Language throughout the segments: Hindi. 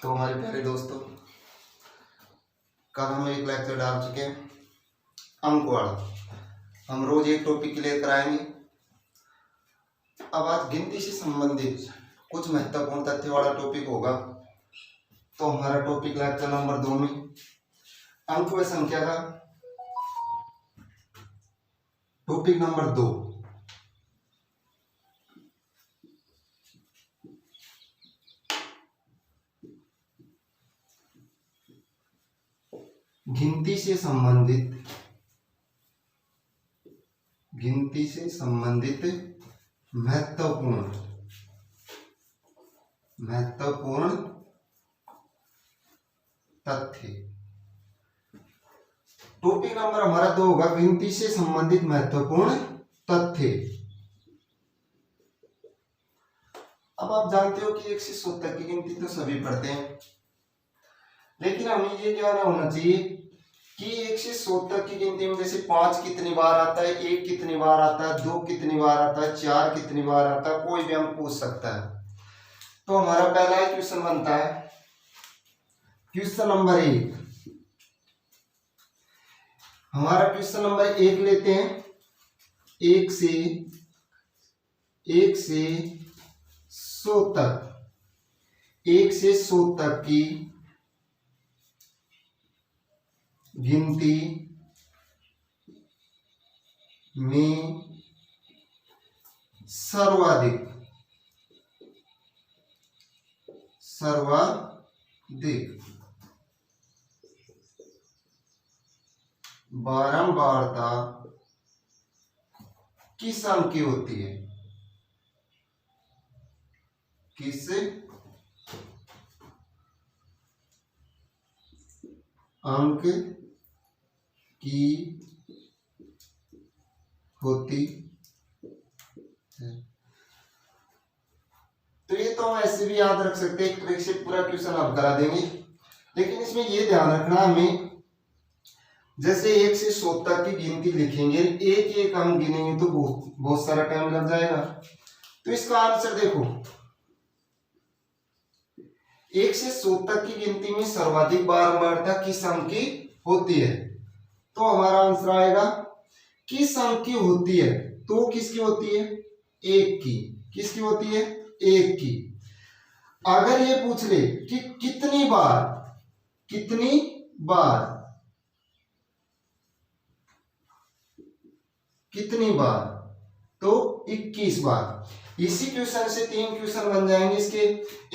तो हमारे प्यारे दोस्तों, कल हम एक लेक्चर डाल चुके हैं अंक वाला। हम रोज एक टॉपिक क्लियर कराएंगे। अब आज गिनती से संबंधित कुछ महत्वपूर्ण तथ्य वाला टॉपिक होगा। तो हमारा टॉपिक लेक्चर नंबर 2 में अंक व संख्या का टॉपिक नंबर 2। गिनती से संबंधित महत्वपूर्ण तथ्य। टॉपिक नंबर हमारा 2 होगा गिनती से संबंधित महत्वपूर्ण तथ्य। अब आप जानते हो कि 1 से 100 तक की गिनती तो सभी पढ़ते हैं, लेकिन हमें ये ज्ञान होना चाहिए कि 1 से 100 तक की गिनती में जैसे 5 कितनी बार आता है, 1 कितनी बार आता है, 2 कितनी बार आता है, 4 कितनी बार आता है, कोई भी हम पूछ सकता है। तो हमारा पहला क्वेश्चन बनता है क्वेश्चन नंबर 1। हमारा क्वेश्चन नंबर 1 लेते हैं। 1 से 100 तक, 1 से 100 तक की गिनती में सर्वाधिक बारंबारता किस अंक की होती है? किस अंक की होती है? तो ये तो हम ऐसे भी याद रख सकते हैं, एक ट्रिक से पूरा क्वेश्चन हल करा देंगे। लेकिन इसमें ये ध्यान रखना हमें, जैसे 1 से 100 तक की गिनती लिखेंगे, एक एक हम गिनेंगे तो बहुत सारा टाइम लग जाएगा। तो इसका आंसर देखो, 1 से 100 तक की गिनती में सर्वाधिक बारंबारता किस अंक की होती है? तो हमारा आंसर आएगा किस अंक की होती है? तो किसकी होती है? 1 की। किसकी होती है? 1 की। अगर ये पूछ ले कि कितनी बार, तो 21 बार। इसी क्वेश्चन से 3 क्वेश्चन बन जाएंगे इसके।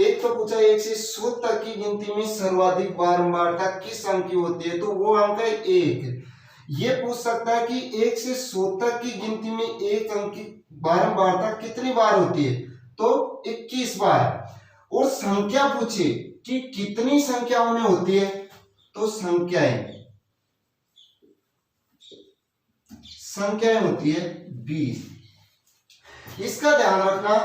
एक तो पूछा 1 से 100 तक की गिनती में सर्वाधिक बारंबारता किस अंक की होती है? तो वो अंक है 1। ये पूछ सकता है कि 1 से 100 तक की गिनती में एक अंक की बारंबारता कितनी बार होती है? तो 21 बार। और संख्या पूछे कि कितनी संख्याओं में होती है? तो संख्याएं होती है 20। इसका ध्यान रखना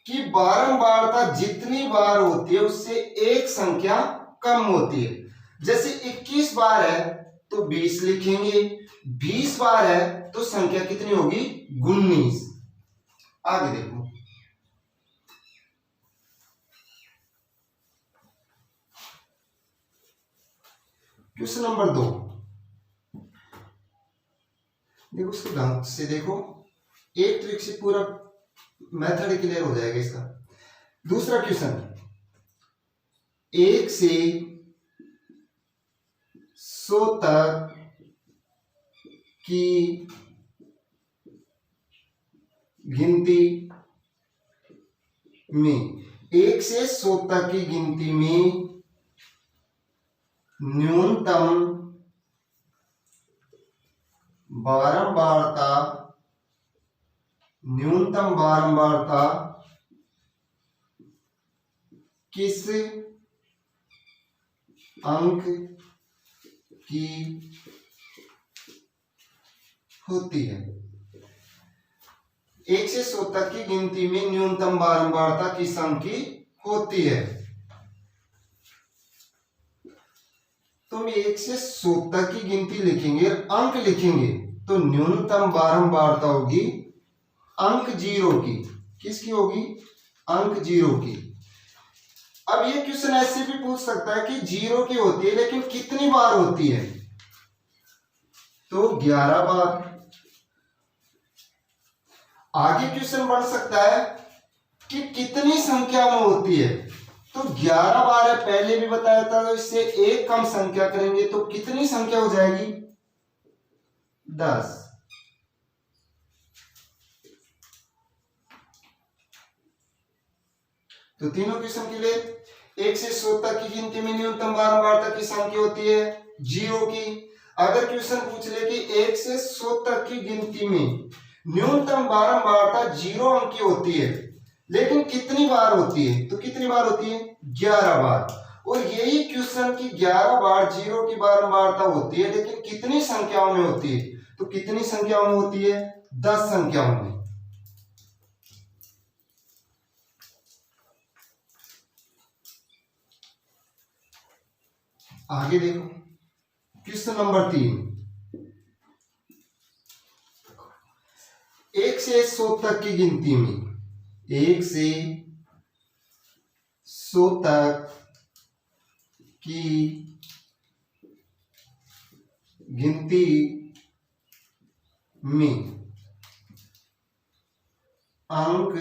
कि बारंबारता जितनी बार होती है उससे एक संख्या कम होती है। जैसे 21 बार है तो 20 लिखेंगे, 20 बार है तो संख्या कितनी होगी? 19। आगे देखो, क्वेश्चन नंबर 2। देखो उसको ढंग से देखो, एक ट्रिक से पूरा मेथड क्लियर हो जाएगा इसका। दूसरा क्वेश्चन, 1 से 100 तक की गिनती में, 1 से 100 तक की गिनती में न्यूनतम बारंबारता किस अंक की होती है? 1 से 100 तक की गिनती में न्यूनतम बारंबारता किस अंक की होती है? तो हम 1 से 100 तक की गिनती लिखेंगे, अंक लिखेंगे, तो न्यूनतम बारंबारता होगी अंक 0 की। किसकी होगी? अंक 0 की। अब ये क्वेश्चन ऐसे भी पूछ सकता है कि 0 की होती है लेकिन कितनी बार होती है, तो 11 बार। आगे क्वेश्चन बढ़ सकता है कि कितनी संख्या में होती है, तो 11 बार है, पहले भी बताया था, तो इससे एक कम संख्या करेंगे तो कितनी संख्या हो जाएगी, 10। तो तीनों क्वेश्चन के लिए 1 से 100 तक की गिनती में न्यूनतम बारंबारता की संख्या होती है 0 की। अगर क्वेश्चन पूछ ले कि 1 से 100 तक की गिनती में न्यूनतम बारंबारता 0 अंक की होती है लेकिन कितनी बार होती है, तो कितनी बार होती है, 11 बार। और यही क्वेश्चन की 11 बार 0 की बारंबारता होती है लेकिन कितनी संख्याओं में होती है, तो कितनी संख्याओं में होती है, 10 संख्याओं में। आगे देखो क्वेश्चन नंबर 3, 1 से 100 तक की गिनती में, 1 से 100 तक की गिनती में अंक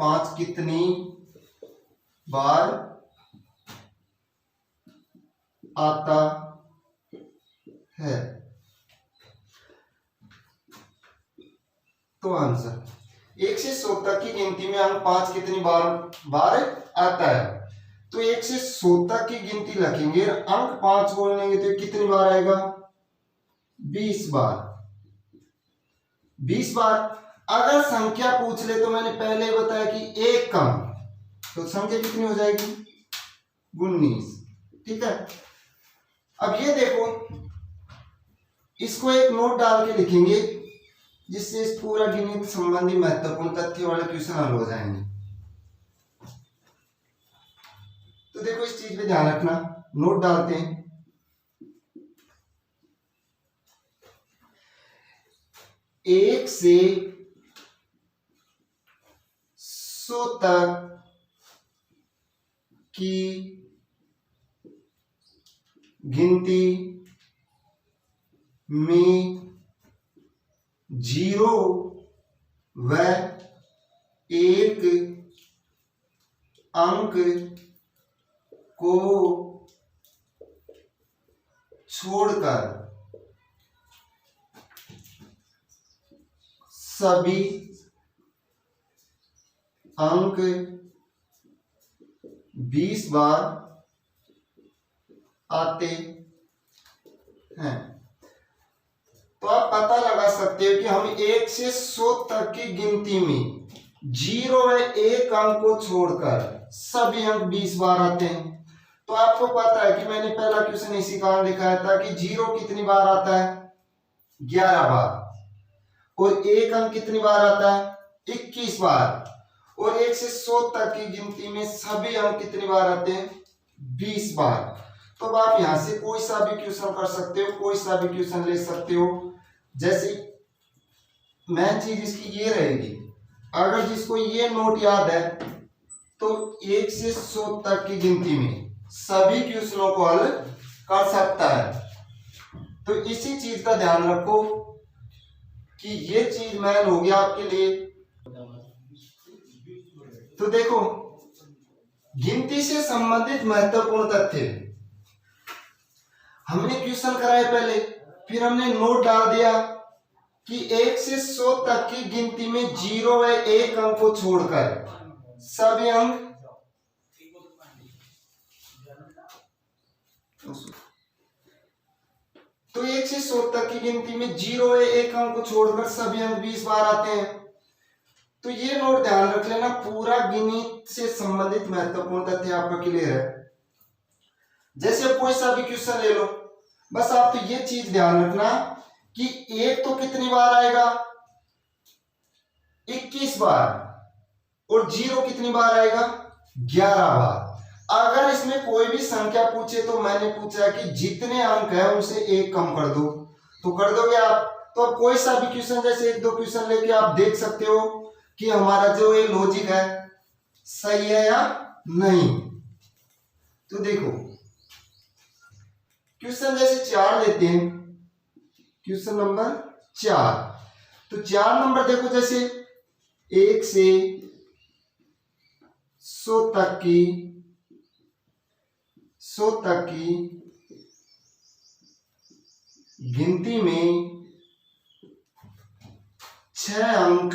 5 कितनी बार आता है, तो आंसर 1 से 100 तक की गिनती में अंक 5 कितनी बार आता है, तो 1 से 100 तक की गिनती लिखेंगे, अंक 5 बोलेंगे तो कितनी बार आएगा, 20 बार। 20 बार। अगर संख्या पूछ ले तो मैंने पहले ही बताया कि एक कम, तो संख्या कितनी हो जाएगी, 19। ठीक है। अब ये देखो, इसको एक नोट डाल के लिखेंगे जिससे इस पूरा गिनती संबंधी महत्वपूर्ण तथ्य वाले क्वेश्चन हल हो जाएंगे। तो देखो इस चीज पे ध्यान रखना, नोट डालते हैं। 1 से 100 तक की गिनती में 0 व 1 अंक को छोड़कर सभी अंक 20 बार आते हैं। तो आप पता लगा सकते हो कि हम 1 से 100 तक की गिनती में 0 व 1 अंक को छोड़कर सभी अंक 20 बार आते हैं। तो आपको पता है कि मैंने पहला क्वेश्चन इसी कारण दिखाया था कि 0 कितनी बार आता है, 11 बार, और 1 अंक कितनी बार आता है, 21 बार, और 1 से 100 तक की गिनती में सभी अंक कितनी बार आते हैं, 20 बार। तो अब आप यहां से कोई सा भी क्वेश्चन कर सकते हो, कोई सा भी क्वेश्चन ले सकते हो। जैसे मेन चीज इसकी ये रहेगी, अगर जिसको ये नोट याद है तो 1 से 100 तक की गिनती में सभी क्वेश्चनों को हल कर सकता है। तो इसी चीज का ध्यान रखो कि ये चीज मेन होगी आपके लिए। तो देखो, गिनती से संबंधित महत्वपूर्ण तथ्य हमने क्वेश्चन कराए पहले, फिर हमने नोट डाल दिया कि 1 से 100 तक की गिनती में 0 व 1 अंक को छोड़कर सभी अंक तो 1 से 100 तक की गिनती में 0 व 1 अंक को छोड़कर सभी अंक 20 बार आते हैं। तो ये नोट ध्यान रख लेना, पूरा गिनती से संबंधित महत्वपूर्ण तथ्य आपका क्लियर है। जैसे कोई सा भी क्वेश्चन ले लो, बस आप तो ये चीज ध्यान रखना कि 1 तो कितनी बार आएगा, 21 बार, और 0 कितनी बार आएगा, 11 बार। अगर इसमें कोई भी संख्या पूछे तो मैंने पूछा कि जितने अंक है उनसे 1 कम कर दो, तो कर दोगे आप। तो अब कोई सा भी क्वेश्चन जैसे एक दो क्वेश्चन लेके आप देख सकते हो कि हमारा जो ये लॉजिक है सही है या नहीं। तो देखो क्वेश्चन जैसे 4 लेते हैं, क्वेश्चन नंबर 4। तो 4 नंबर देखो, जैसे 1 से 100 तक की गिनती में 6 अंक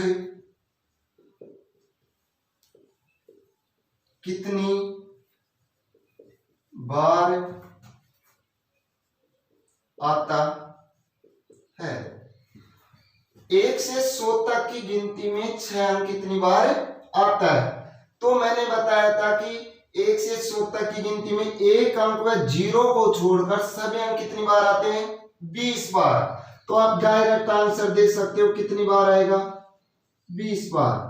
कितनी बार आता है। 1 से 100 तक की गिनती में 6 अंक कितनी बार आता है। तो मैंने बताया था कि 1 से 100 तक की गिनती में एक अंक व 0 को छोड़कर सभी अंक कितनी बार आते हैं, 20 बार। तो आप डायरेक्ट आंसर दे सकते हो कितनी बार आएगा, 20 बार।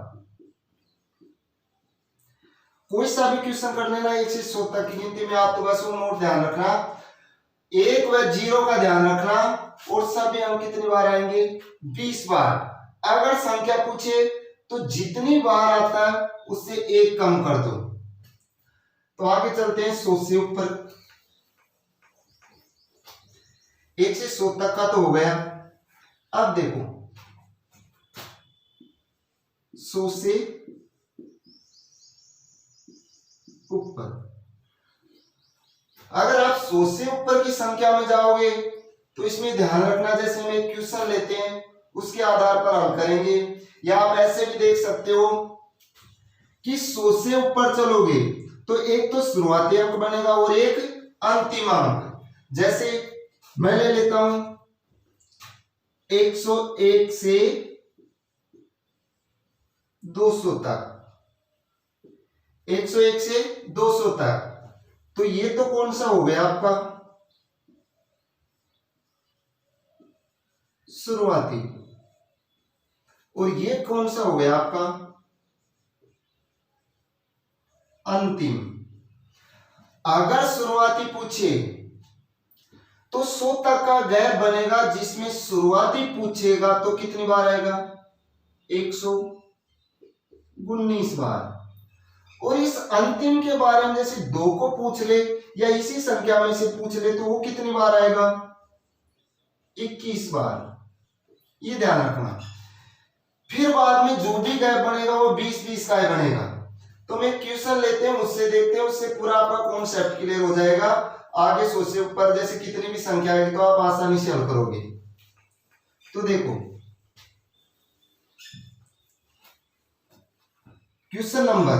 कोई सा भी क्वेश्चन कर लेना 1 से 100 तक की गिनती में, आप तो बस वो नोट ध्यान रखना, 1 व 0 का ध्यान रखना, और सभी अंक कितनी बार आएंगे, 20 बार। अगर संख्या पूछे तो जितनी बार आता है उससे एक कम कर दो। तो आगे चलते हैं 100 से ऊपर। 1 से 100 तक का तो हो गया। अब देखो 100 से ऊपर, अगर आप 100 से ऊपर की संख्या में जाओगे तो इसमें ध्यान रखना, जैसे हम एक क्वेश्चन लेते हैं उसके आधार पर हल करेंगे, या आप ऐसे भी देख सकते हो कि 100 से ऊपर चलोगे तो एक तो शुरुआती अंक बनेगा और एक अंतिम अंक। जैसे मैं ले लेता हूं 101 से 200 तक, 101 से 200 तक, तो ये तो कौन सा हो गया आपका शुरुआती, और ये कौन सा हो गया आपका अंतिम। अगर शुरुआती पूछे तो 100 तक का गैप बनेगा, जिसमें शुरुआती पूछेगा तो कितनी बार आएगा, 119 बार। और इस अंतिम के बारे में जैसे 2 को पूछ ले या इसी संख्या में से पूछ ले तो वो कितनी बार आएगा, 21 बार। ये ध्यान रखना। फिर बाद में जो भी गैप बनेगा वो 20-20 का ही बनेगा। तो मैं क्वेश्चन लेते हैं, मुझसे देखते हैं, उससे पूरा आपका कॉन्सेप्ट क्लियर हो जाएगा। आगे 100 से ऊपर जैसे कितनी भी संख्या आएगी तो आप आसानी से हल करोगे। तो देखो क्वेश्चन नंबर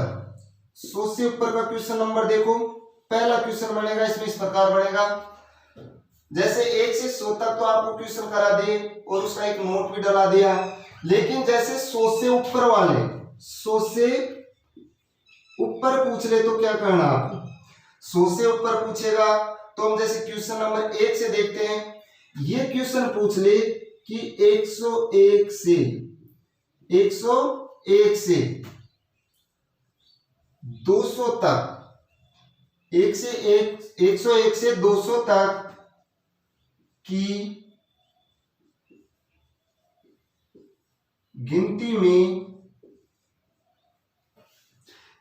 100 से ऊपर का क्वेश्चन नंबर देखो, पहला क्वेश्चन बनेगा, इसमें इस प्रकार बनेगा। जैसे 1 से 100 तक तो आपको क्वेश्चन करा दिए और उसका एक नोट भी डला दिया, लेकिन जैसे 100 से ऊपर वाले 100 से ऊपर पूछ ले तो क्या करना आपको, 100 से ऊपर पूछेगा तो हम जैसे क्वेश्चन नंबर 1 से देखते हैं। ये क्वेश्चन पूछ ले कि 101 से 200 तक, 101 से 200 तक की गिनती में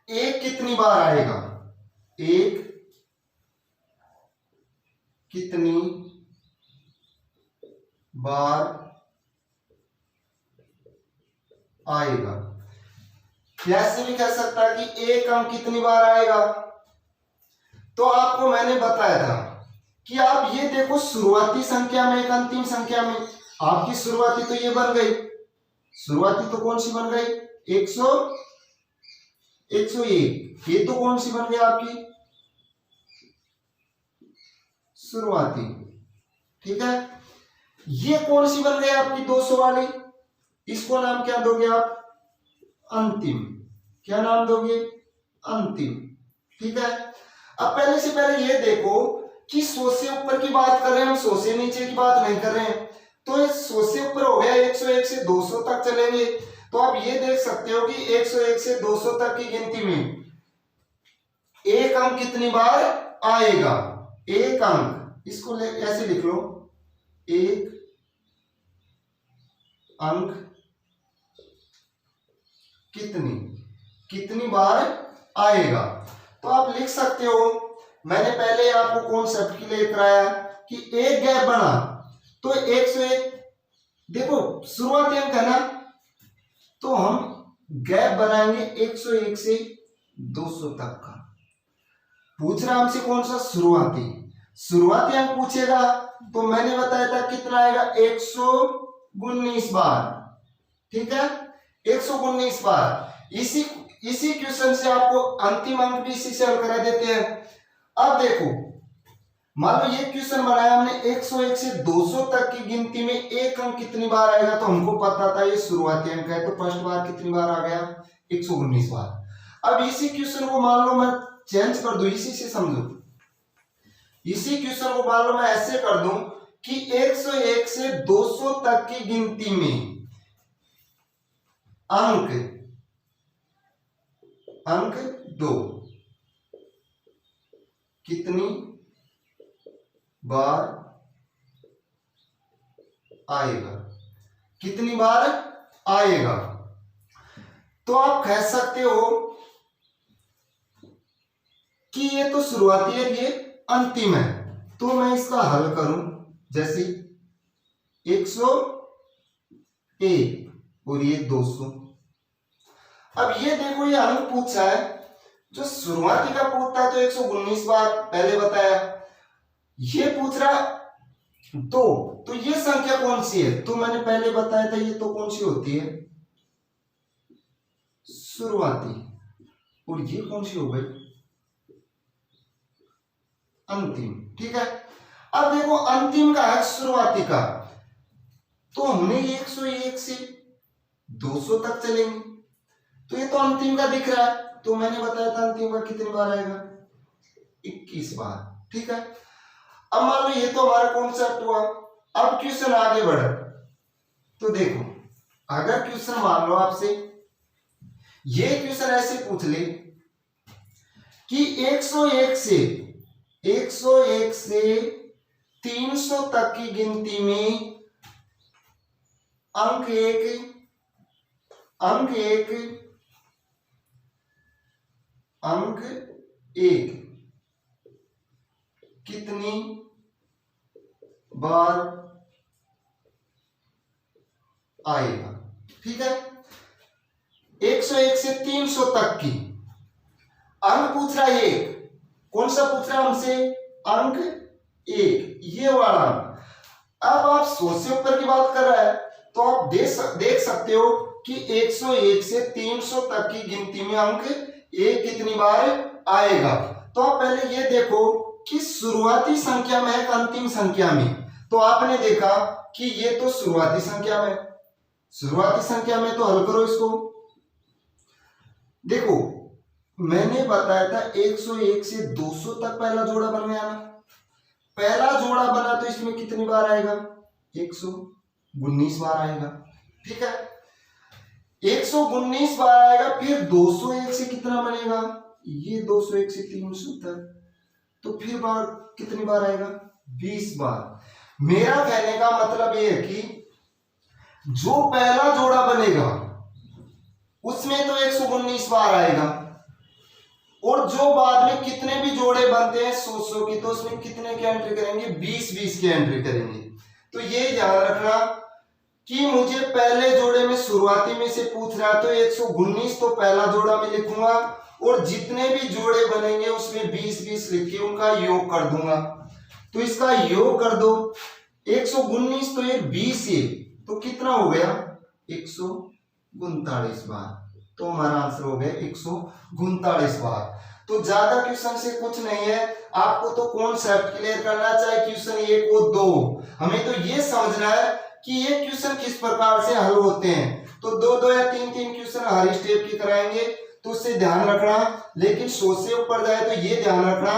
एक कितनी बार आएगा, एक कितनी बार आएगा। ऐसे भी कह सकता है कि एक अंक कितनी बार आएगा। तो आपको मैंने बताया था कि आप ये देखो, शुरुआती संख्या में एक अंतिम संख्या में, आपकी शुरुआती तो ये बन गई, शुरुआती तो कौन सी बन गई, 101। ये तो कौन सी बन गई आपकी शुरुआती, ठीक है। ये कौन सी बन गई आपकी 200 वाली, इसको नाम क्या दोगे आप, अंतिम। क्या नाम दोगे, अंतिम, ठीक है। अब पहले से पहले ये देखो कि 100 से ऊपर की बात कर रहे हैं हम, 100 से नीचे की बात नहीं कर रहे हैं। तो 100 से ऊपर हो गया, 101 से 200 तक चलेंगे। तो आप ये देख सकते हो कि 101 से 200 तक की गिनती में एक अंक कितनी बार आएगा, एक अंक, इसको ऐसे लिख लो, एक अंक कितनी बार आएगा। तो आप लिख सकते हो, मैंने पहले आपको कॉन्सेप्ट क्लियर कराया कि एक गैप बना तो 101, देखो शुरुआती अंक है ना, तो हम गैप बनाएंगे 101 से 200 तक का। पूछ रहा हमसे कौन सा, शुरुआती अंक पूछेगा तो मैंने बताया था कितना आएगा, 119 बार। ठीक है, 119 बार। इसी क्वेश्चन से आपको अंतिम अंक भी इसी से हल करा देते हैं। अब देखो, मान लो ये क्वेश्चन बनाया हमने, 101 से 200 तक की गिनती में एक अंक कितनी बार आएगा, तो हमको पता था ये शुरुआती अंक है, तो फर्स्ट बार कितनी बार आ गया, 119 बार। अब इसी क्वेश्चन को मान लो मैं चेंज कर दूं, इसी से समझो, इसी क्वेश्चन को मान लो मैं ऐसे कर दूं कि 101 से 200 तक की गिनती में अंक 2 कितनी बार आएगा, कितनी बार आएगा। तो आप कह सकते हो कि ये तो शुरुआती है, ये अंतिम है, तो मैं इसका हल करूं, जैसे 101 और ये 200। अब ये देखो, ये अंक पूछा है, जो शुरुआती का पूछता है तो 119 बार पहले बताया, ये पूछ रहा तो ये संख्या कौन सी है, तो मैंने पहले बताया था ये तो कौन सी होती है, शुरुआती, और ये कौन सी हो गई, अंतिम। ठीक है, अब देखो अंतिम का है शुरुआती का, तो हमने 101 से 200 तक चलेंगे, तो ये तो अंतिम का दिख रहा है, तो मैंने बताया था अंतिम का कितनी बार आएगा, 21 बार। ठीक है, अब मान लो ये तो हमारा कॉन्सेप्ट हुआ। अब क्वेश्चन आगे बढ़े, तो देखो अगर क्वेश्चन मान लो आपसे ये क्वेश्चन ऐसे पूछ ले कि 101 से 300 तक की गिनती में अंक एक कितनी बार आएगा। ठीक है, 101 से 300 तक की अंक पूछ रहा है, एक कौन सा पूछ रहा है हमसे, अंक 1, ये वाला। अब आप 100 से ऊपर की बात कर रहा है, तो आप देख सकते हो कि 101 से 300 तक की गिनती में अंक 1 कितनी बार आएगा। तो आप पहले ये देखो कि शुरुआती संख्या में है कि अंतिम संख्या में, तो आपने देखा कि ये तो शुरुआती संख्या में, शुरुआती संख्या में, तो हल करो इसको। देखो मैंने बताया था 101 से 200 तक पहला जोड़ा बन गया ना, पहला जोड़ा बना तो इसमें कितनी बार आएगा, 119 बार आएगा। ठीक है, 119 बार आएगा, फिर 201 से कितना बनेगा, ये 201 से 300 तक, तो फिर बार कितनी बार आएगा, 20 बार। मेरा कहने का मतलब ये है कि जो पहला जोड़ा बनेगा उसमें तो 119 बार आएगा, और जो बाद में कितने भी जोड़े बनते हैं 100 की, तो उसमें कितने की एंट्री करेंगे, 20 की एंट्री करेंगे। तो ये ध्यान रखना कि मुझे पहले जोड़े में शुरुआती में से पूछ रहा है, तो 119 तो पहला जोड़ा में लिखूंगा, और जितने भी जोड़े बनेंगे उसमें 20 लिख के उनका योग कर दूंगा। तो इसका योग कर दो, 119 तो ये 20 है, तो कितना हो गया, 139 बार। तो हमारा आंसर हो गया 139 बार। तो ज्यादा क्वेश्चन से कुछ नहीं है, आपको तो कॉन्सेप्ट क्लियर करना, चाहे क्वेश्चन 1 हो 2, हमें तो ये समझना है कि ये क्वेश्चन किस प्रकार से हल होते हैं। तो 2 या 3 क्वेश्चन हर स्टेप की कराएंगे, तो उससे ध्यान रखना। लेकिन 100 से ऊपर जाए तो ये ध्यान रखना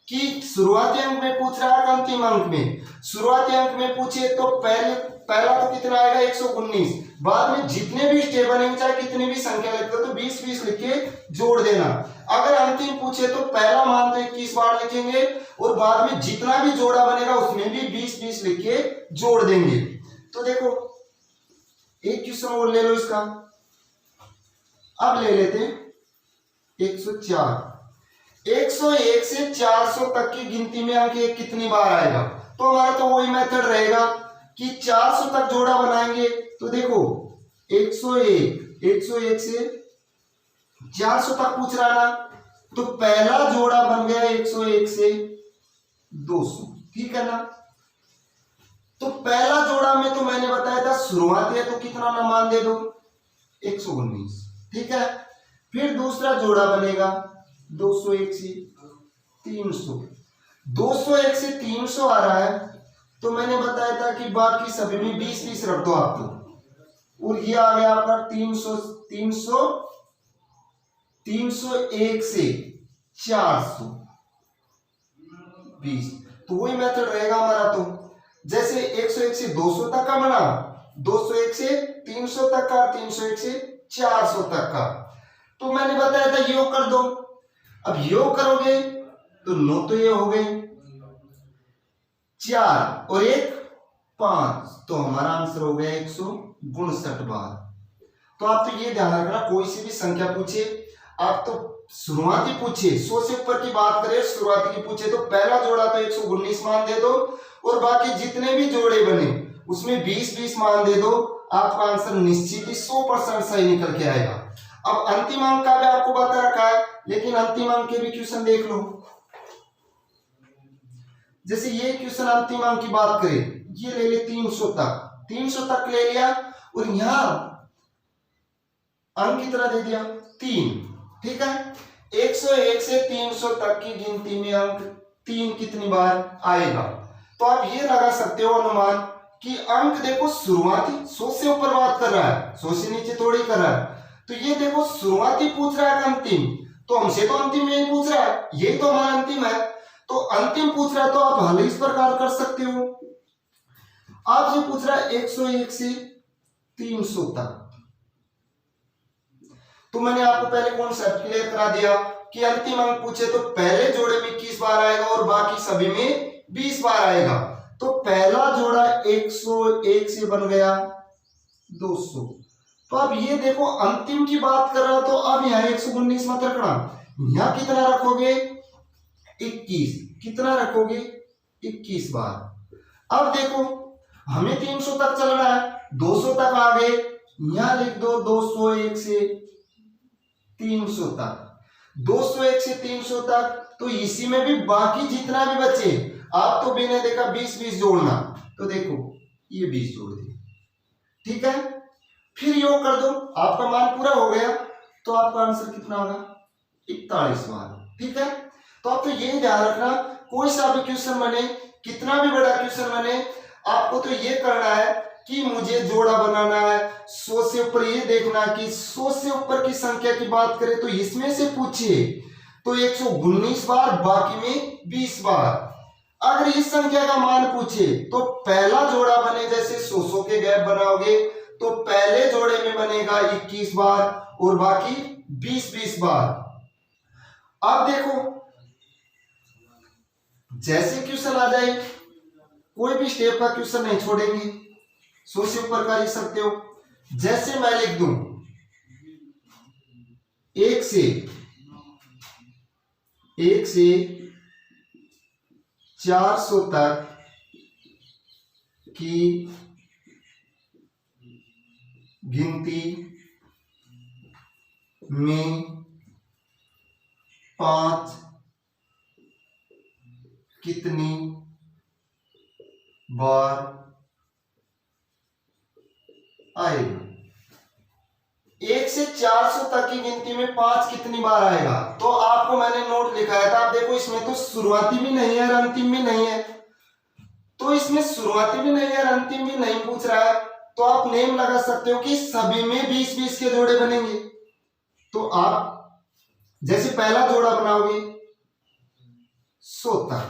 कि शुरुआती अंक में पूछ रहा है, अंतिम अंक में, शुरुआती अंक में पूछे तो पहला तो कितना आएगा, 119, बाद में जितने भी स्टेप बनेंगे, चाहे कितनी भी संख्या लिखते हो, तो 20 लिख के जोड़ देना। अगर अंतिम पूछे तो पहला मान तो 21 बार लिखेंगे, और बाद में जितना भी जोड़ा बनेगा उसमें भी 20 लिख के जोड़ देंगे। तो देखो एक क्वेश्चन और ले लो इसका। अब ले लेते हैं 104। 101 से 400 तक की गिनती में अंक एक कितनी बार आएगा? तो हमारा तो वही मेथड रहेगा कि 400 तक जोड़ा बनाएंगे। तो देखो 101 से 400 तक पूछ रहा ना, तो पहला जोड़ा बन गया 101 से 200, ठीक है ना। तो पहला जोड़ा में तो मैंने बताया था शुरुआत है, तो कितना ना मान दे दो 119, ठीक है। फिर दूसरा जोड़ा बनेगा 201 से 300। 201 से 300 आ रहा है, तो मैंने बताया था कि बाकी सभी में 20-20 रख दो आप तो, और ये आ गया आपका 301 से 420। तो वही मेथड रहेगा हमारा। तो जैसे 101 से 200 तक का बना, 201 से 300 तक का, 301 से 400 तक का। तो मैंने बताया था योग कर दो। अब योग करोगे तो 9 तो ये हो गए, 4 और 1 5, तो हमारा आंसर हो गया 159 बार। तो आप तो ये ध्यान रखना, कोई सी भी संख्या पूछे आप तो शुरुआती पूछे, 100 से ऊपर की बात करें, शुरुआती की पूछे तो पहला जोड़ा तो 119 मान दे दो, और बाकी जितने भी जोड़े बने उसमें 20-20 मान दे दो। आपका आंसर निश्चित ही 100% सही निकल के आएगा। अब अंतिम अंक का भी आपको बता रखा है, लेकिन अंतिम अंक के भी क्वेश्चन देख लो। जैसे ये क्वेश्चन अंतिम अंक की बात करें, ये ले ले 300 तक ले लिया, और यहां अंक की तरह दे दिया 3, ठीक है। 101 से 300 तक की गिनती में अंक 3 कितनी बार आएगा? तो आप ये लगा सकते हो अनुमान कि अंक देखो शुरुआती 100 से ऊपर बात कर रहा है, 100 से नीचे थोड़ी कर रहा है। तो ये देखो शुरुआती पूछ रहा है अंतिम, तो हमसे तो अंतिम यही पूछ रहा है, यही तो हमारा अंतिम है। तो अंतिम पूछ रहा है तो आप हल इस प्रकार कर सकते हो। आपसे पूछ रहा है 101 से 300 तक, तो मैंने आपको पहले कॉन्सेप्ट क्लियर करा दिया कि अंतिम अंक पूछे तो पहले जोड़े में 21 बार आएगा और बाकी सभी में 20 बार आएगा। तो पहला जोड़ा 101 से बन गया 200। तो अब ये देखो अंतिम की बात कर रहा है, तो अब यहाँ 119 मत रखना, यहाँ कितना रखोगे 21, कितना रखोगे 21 बार। अब देखो हमें 300 तक चलना है, 200 तक आ गए, यहां लिख दो 201 से 300 तक, 201 से 300 तक। तो इसी में भी बाकी जितना भी बचे, आप तो मैंने देखा 20-20 जोड़ना, तो देखो ये 20 जोड़ दिए, ठीक है। फिर योग कर दो, आपका मान पूरा हो गया, तो आपका आंसर कितना होगा 41 बार, ठीक है। तो आप तो ये ध्यान रखना, कोई सा भी क्वेश्चन बने, कितना भी बड़ा क्वेश्चन बने, आपको तो ये करना है कि मुझे जोड़ा बनाना है। 100 से ऊपर ये देखना कि 100 से ऊपर की संख्या की बात करें तो इसमें से पूछिए तो 119 बार, बाकी में 20 बार। अगर इस संख्या का मान पूछे तो पहला जोड़ा बने, जैसे 100 के गैप बनाओगे तो पहले जोड़े में बनेगा 21 बार और बाकी 20-20 बार। अब देखो जैसे क्वेश्चन आ जाए, कोई भी स्टेप का क्वेश्चन नहीं छोड़ेंगे, 100 से ऊपर का लिख सकते हो। जैसे मैं लिख दूं 1 से 400 तक की गिनती में 5 कितनी बार आएगा? 1 से 400 तक की गिनती में 5 कितनी बार आएगा? तो आपको मैंने नोट लिखाया था, आप देखो इसमें तो शुरुआती भी नहीं है और अंतिम भी नहीं है, तो इसमें शुरुआती भी नहीं है और अंतिम भी नहीं पूछ रहा है, तो आप नेम लगा सकते हो कि सभी में 20-20 के जोड़े बनेंगे। तो आप जैसे पहला जोड़ा बनाओगे 100 तक,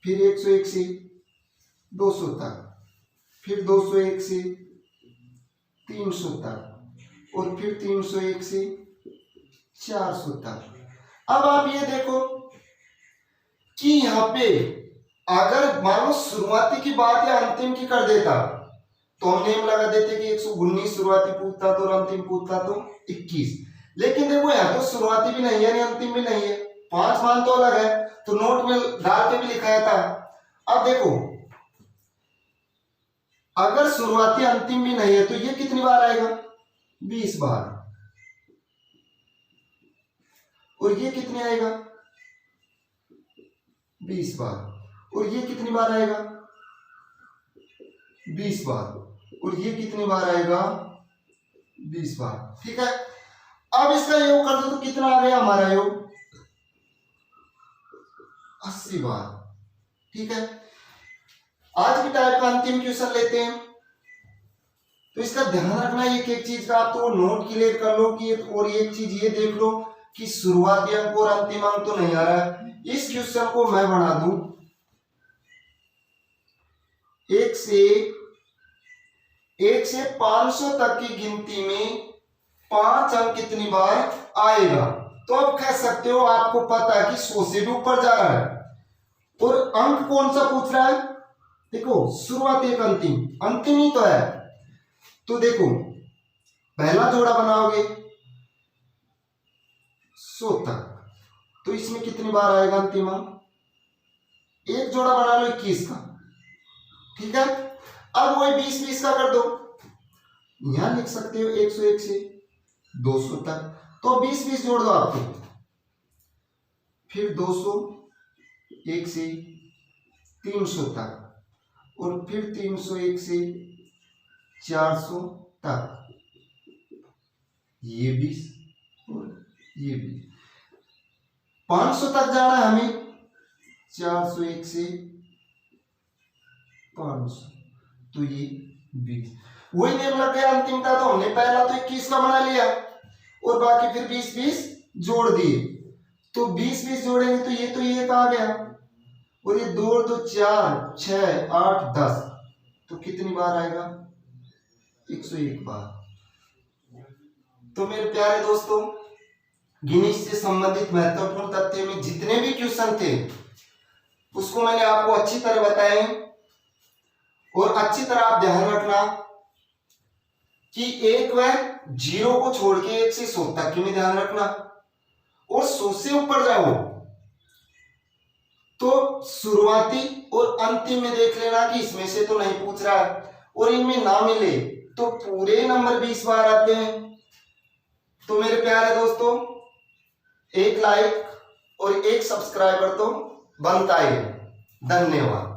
फिर 101 से 200 तक, फिर 201 से 300 तक, और फिर 301 से 400 तक। अब आप ये देखो कि यहां पे अगर मान लो शुरुआती की बात या अंतिम की कर देता तो हम नेम लगा देते कि 119 शुरुआती पूछताछ और अंतिम पूछताछ तो 21। लेकिन देखो यहाँ तो शुरुआती भी नहीं है नहीं अंतिम भी नहीं है, 5 मान तो अलग है, तो नोट में डाल के भी लिखाया था। अब देखो अगर शुरुआती अंतिम भी नहीं है तो ये कितनी बार आएगा, 20 बार। और ये कितनी आएगा, 20 बार। और ये कितनी बार आएगा, 20 बार। और ये कितनी बार आएगा, 20 बार। ठीक है, अब इसका योग कर दो तो कितना आ गया हमारा योग, 80 बार। ठीक है, आज की टाइप का अंतिम क्वेश्चन लेते हैं। तो इसका ध्यान रखना एक एक चीज का, आप तो नोट क्लियर कर लो कि, और एक चीज ये देख लो कि शुरुआती अंक और अंतिम अंक तो नहीं आ रहा है। इस क्वेश्चन को मैं बना दूं 1 से 500 तक की गिनती में 5 अंक कितनी बार आएगा। तो अब कह सकते हो आपको पता है कि 100 से भी ऊपर जा रहा है। और अंक कौन सा पूछ रहा है, देखो शुरुआती एक अंतिम ही तो है। तो देखो पहला जोड़ा बनाओगे 100 तक, तो इसमें कितनी बार आएगा अंतिम अंक, एक जोड़ा बना लो 21 का। ठीक है, अब वही 20-20 का कर दो, यहां लिख सकते हो 101 से 200 तक, तो 20-20 जोड़ दो आपको, फिर 200, 1 से 300 तक, और फिर 301 से 400 तक, ये 20 और ये 20, 500 तक जाना है हमें, 401 से 500, तो ये 20। वही नेम लग गया अंतिम का, तो हमने पहला तो 21 का बना लिया और बाकी फिर 20-20 जोड़ दिए। तो 20-20 जोड़ेंगे तो ये एक आ गया, और ये 2 2 4 6 8 10, तो कितनी बार आएगा, 101 बार। तो मेरे प्यारे दोस्तों, गिनीज से संबंधित महत्वपूर्ण तथ्य में जितने भी क्वेश्चन थे उसको मैंने आपको अच्छी तरह बताए, और अच्छी तरह आप ध्यान रखना कि एक व 0 को छोड़ के 1 से 100 तक की में ध्यान रखना, और 100 से ऊपर जाओ तो शुरुआती और अंतिम में देख लेना कि इसमें से तो नहीं पूछ रहा है, और इनमें ना मिले तो पूरे नंबर 20 बार आते हैं। तो मेरे प्यारे दोस्तों, एक लाइक और एक सब्सक्राइबर तो बनता ही है। धन्यवाद।